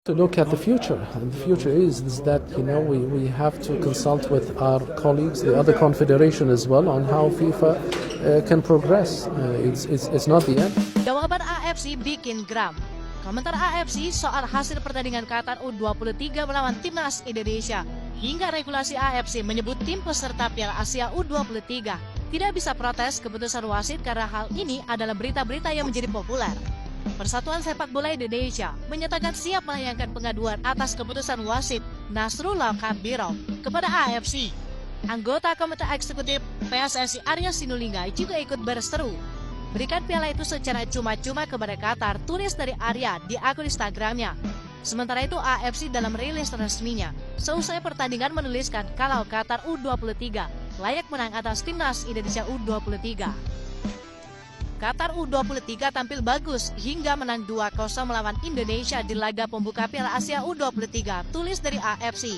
To look at the future, and the future is that we have to consult with our colleagues, the other confederation as well, on how FIFA can progress. It's not the end. Jawaban AFC bikin geram. Komentar AFC soal hasil pertandingan Qatar U23 melawan timnas Indonesia hingga regulasi AFC menyebut tim peserta Piala Asia U23 tidak bisa protes keputusan wasit karena hal ini adalah berita-berita yang menjadi populer. Persatuan Sepak Bola Indonesia menyatakan siap melayangkan pengaduan atas keputusan wasit Nasrullah Kabirov kepada AFC. Anggota Komite Eksekutif PSSI Arya Sinulinga juga ikut berseru, berikan piala itu secara cuma-cuma kepada Qatar, tulis dari Arya di akun Instagramnya. Sementara itu AFC dalam rilis resminya seusai pertandingan menuliskan kalau Qatar U23 layak menang atas timnas Indonesia U23. Qatar U23 tampil bagus hingga menang 2-0 melawan Indonesia di laga pembuka Piala Asia U23, tulis dari AFC.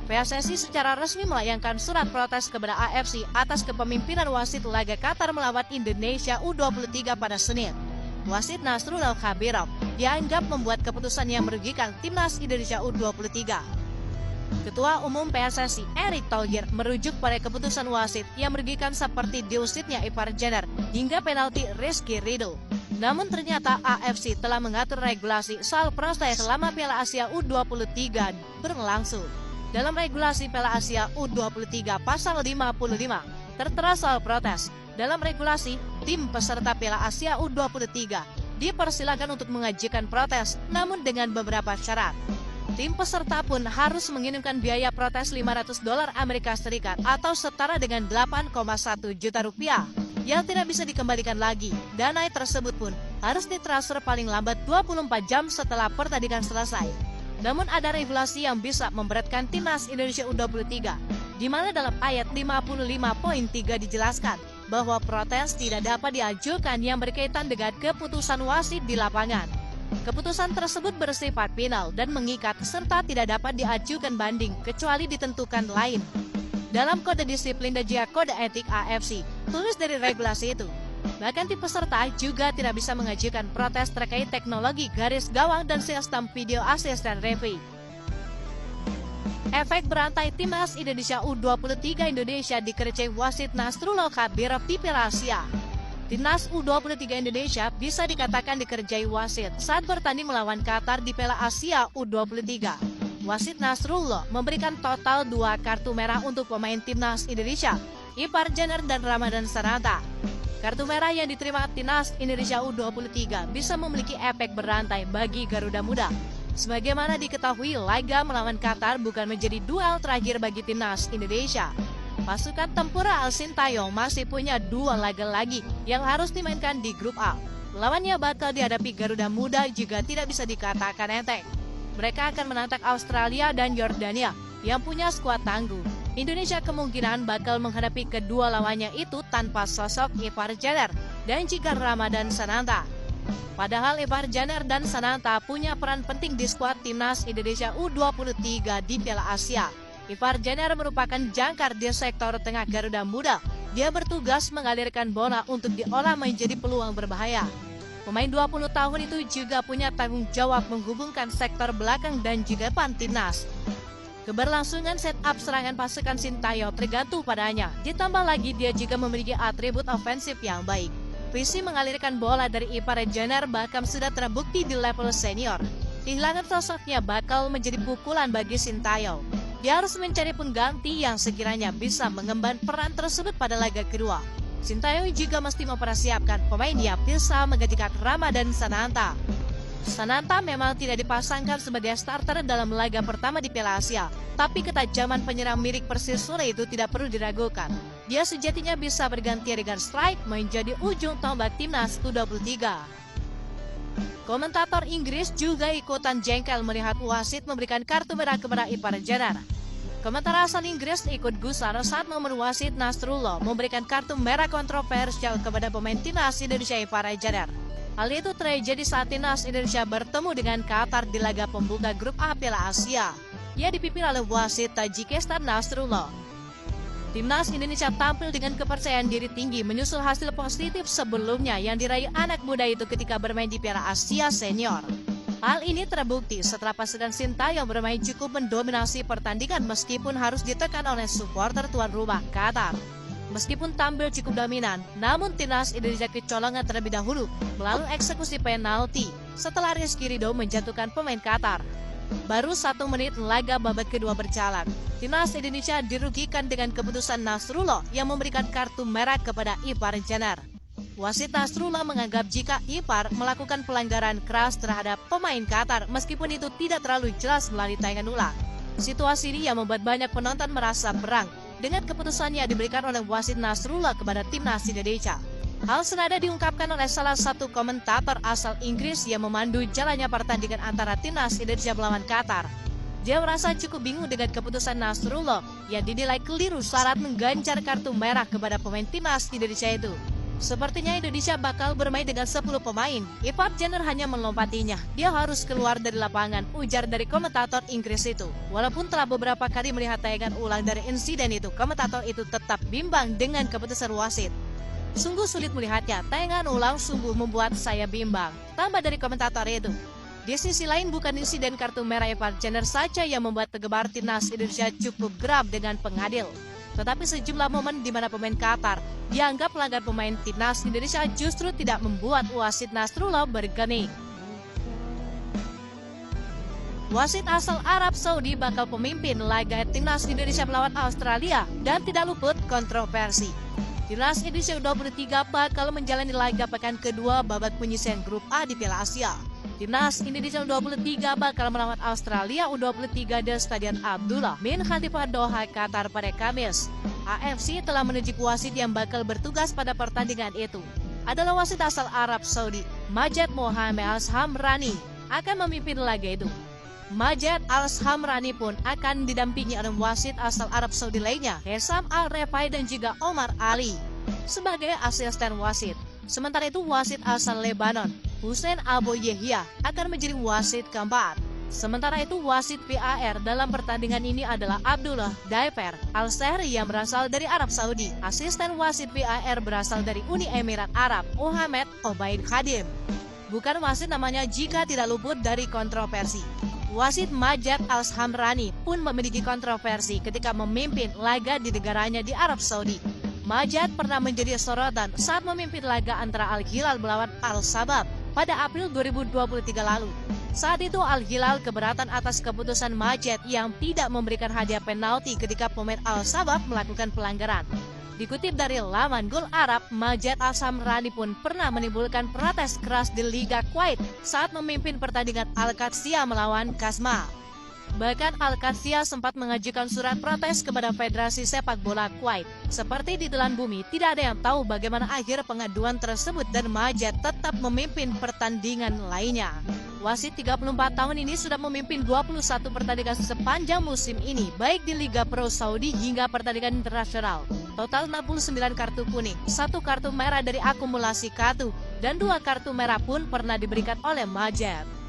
PSSI secara resmi melayangkan surat protes kepada AFC atas kepemimpinan wasit laga Qatar melawan Indonesia U23 pada Senin. Wasit Nasrullah Kabirov dianggap membuat keputusan yang merugikan timnas Indonesia U23. Ketua Umum PSSI Erick Thohir merujuk pada keputusan wasit yang merugikan seperti diusirnya Ipar Jenner hingga penalti Rizky Ridho. Namun ternyata AFC telah mengatur regulasi soal proses selama Piala Asia U23 berlangsung. Dalam regulasi Piala Asia U23 pasal 55 tertera soal protes. Dalam regulasi, tim peserta Piala Asia U23 dipersilakan untuk mengajukan protes, namun dengan beberapa syarat. Tim peserta pun harus mengirimkan biaya protes $500 Amerika Serikat atau setara dengan 8,1 juta rupiah yang tidak bisa dikembalikan lagi. Dana tersebut pun harus ditransfer paling lambat 24 jam setelah pertandingan selesai. Namun ada regulasi yang bisa memberatkan timnas Indonesia U23, di mana dalam ayat 55.3 dijelaskan bahwa protes tidak dapat diajukan yang berkaitan dengan keputusan wasit di lapangan. Keputusan tersebut bersifat final dan mengikat serta tidak dapat diajukan banding kecuali ditentukan lain. Dalam kode disiplin dan juga kode etik AFC, tulis dari regulasi itu. Bahkan tim peserta juga tidak bisa mengajukan protes terkait teknologi garis gawang dan sistem video asisten referee. Efek berantai timnas Indonesia U23 Indonesia dikerjain wasit Nasrullah Kabirov di Piala Asia. Timnas U23 Indonesia bisa dikatakan dikerjai wasit saat bertanding melawan Qatar di Piala Asia U23. Wasit Nasrullah memberikan total 2 kartu merah untuk pemain timnas Indonesia, Ipar Jenner dan Ramadan Sananta. Kartu merah yang diterima timnas Indonesia U23 bisa memiliki efek berantai bagi Garuda Muda. Sebagaimana diketahui, laga melawan Qatar bukan menjadi duel terakhir bagi timnas Indonesia. Pasukan Tempura Al-Sintayong masih punya 2 laga lagi yang harus dimainkan di grup A. Lawannya bakal dihadapi Garuda Muda juga tidak bisa dikatakan enteng. Mereka akan menantang Australia dan Yordania yang punya skuad tangguh. Indonesia kemungkinan bakal menghadapi kedua lawannya itu tanpa sosok Ipar Jenner dan juga Ramadan Sananta. Padahal Ipar Jenner dan Sananta punya peran penting di skuad timnas Indonesia U23 di Piala Asia. Ipar Jenner merupakan jangkar di sektor tengah Garuda Muda. Dia bertugas mengalirkan bola untuk diolah menjadi peluang berbahaya. Pemain 20 tahun itu juga punya tanggung jawab menghubungkan sektor belakang dan juga depan timnas. Keberlangsungan setup serangan pasukan Sintayong tergantung padanya. Ditambah lagi dia juga memiliki atribut ofensif yang baik. Visi mengalirkan bola dari Ipar Jenner bahkan sudah terbukti di level senior. Kehilangan sosoknya bakal menjadi pukulan bagi Sintayong. Dia harus mencari pengganti yang sekiranya bisa mengemban peran tersebut pada laga kedua. Sintayong juga mesti mempersiapkan pemain yang bisa menggantikan Ramadan Sananta. Sananta memang tidak dipasangkan sebagai starter dalam laga pertama di Piala Asia, tapi ketajaman penyerang milik Persisura itu tidak perlu diragukan. Dia sejatinya bisa berganti dengan strike menjadi ujung tombak timnas U23. Komentator Inggris juga ikutan jengkel melihat wasit memberikan kartu merah kepada Ipar Jenner. Komentar asal Inggris ikut gusar saat momen wasit Nasrullah memberikan kartu merah kontroversial kepada pemain timnas Indonesia Ipar Jenner. Hal itu terjadi saat timnas Indonesia bertemu dengan Qatar di laga pembuka grup A Piala Asia. Ia dipimpin oleh wasit Tajikistan Nasrullah. Timnas Indonesia tampil dengan kepercayaan diri tinggi menyusul hasil positif sebelumnya yang diraih anak muda itu ketika bermain di Piala Asia Senior. Hal ini terbukti setelah pasukan Sintayong bermain cukup mendominasi pertandingan meskipun harus ditekan oleh supporter tuan rumah Qatar. Meskipun tampil cukup dominan, namun timnas Indonesia kecolongan terlebih dahulu melalui eksekusi penalti setelah Rizky Ridho menjatuhkan pemain Qatar. Baru 1 menit laga babak kedua berjalan, timnas Indonesia dirugikan dengan keputusan Nasrullah yang memberikan kartu merah kepada Ipar Jenner. Wasit Nasrullah menganggap jika Ipar melakukan pelanggaran keras terhadap pemain Qatar meskipun itu tidak terlalu jelas melalui tayangan ulang. Situasi ini yang membuat banyak penonton merasa berang dengan keputusan yang diberikan oleh wasit Nasrullah kepada timnas Indonesia. Hal senada diungkapkan oleh salah satu komentator asal Inggris yang memandu jalannya pertandingan antara timnas Indonesia melawan Qatar. Dia merasa cukup bingung dengan keputusan Nasrullah yang dinilai keliru syarat mengganjar kartu merah kepada pemain timnas Indonesia itu. Sepertinya Indonesia bakal bermain dengan 10 pemain. Ipar Jenner hanya melompatinya. Dia harus keluar dari lapangan, ujar dari komentator Inggris itu. Walaupun telah beberapa kali melihat tayangan ulang dari insiden itu, komentator itu tetap bimbang dengan keputusan wasit. Sungguh sulit melihatnya, tayangan ulang sungguh membuat saya bimbang, tambah dari komentator itu. Di sisi lain, bukan insiden kartu merah Ipar Jenner saja yang membuat penggemar timnas Indonesia cukup geram dengan pengadil. Tetapi sejumlah momen di mana pemain Qatar dianggap pelanggar pemain timnas Indonesia justru tidak membuat wasit Nasrullah bergeming. Wasit asal Arab Saudi bakal pemimpin laga timnas Indonesia melawan Australia dan tidak luput kontroversi. Timnas Indonesia U23 bakal menjalani laga pekan kedua babak penyisihan grup A di Piala Asia. Timnas Indonesia U23 bakal melawan Australia U23 di Stadion Abdullah bin Khalifa Doha, Qatar pada Kamis. AFC telah menunjuk wasit yang bakal bertugas pada pertandingan itu. Adalah wasit asal Arab Saudi, Majed Mohammed Al-Hamrani, akan memimpin laga itu. Majed Al-Hamrani pun akan didampingi oleh wasit asal Arab Saudi lainnya, Hesam Al-Refai dan juga Omar Ali, sebagai asisten wasit. Sementara itu wasit asal Lebanon, Hussein Abu Yehya, akan menjadi wasit keempat. Sementara itu wasit VAR dalam pertandingan ini adalah Abdullah Daifer Al-Sehri yang berasal dari Arab Saudi. Asisten wasit VAR berasal dari Uni Emirat Arab, Muhammad Obaid Khadim. Bukan wasit namanya jika tidak luput dari kontroversi. Wasit Majed Al-Hamrani pun memiliki kontroversi ketika memimpin laga di negaranya di Arab Saudi. Majed pernah menjadi sorotan saat memimpin laga antara Al-Hilal melawan Al-Sabab pada April 2023 lalu. Saat itu Al-Hilal keberatan atas keputusan Majed yang tidak memberikan hadiah penalti ketika pemain Al-Sabab melakukan pelanggaran. Dikutip dari laman Gol Arab, Majed Al-Hamrani pun pernah menimbulkan protes keras di Liga Kuwait saat memimpin pertandingan Al-Qadsiya melawan Kasma. Bahkan Al-Qadsiya sempat mengajukan surat protes kepada Federasi Sepak Bola Kuwait. Seperti ditelan bumi, tidak ada yang tahu bagaimana akhir pengaduan tersebut dan Majed tetap memimpin pertandingan lainnya. Wasit 34 tahun ini sudah memimpin 21 pertandingan sepanjang musim ini, baik di Liga Pro Saudi hingga pertandingan internasional. Total 69 kartu kuning, 1 kartu merah dari akumulasi kartu, dan 2 kartu merah pun pernah diberikan oleh Majed.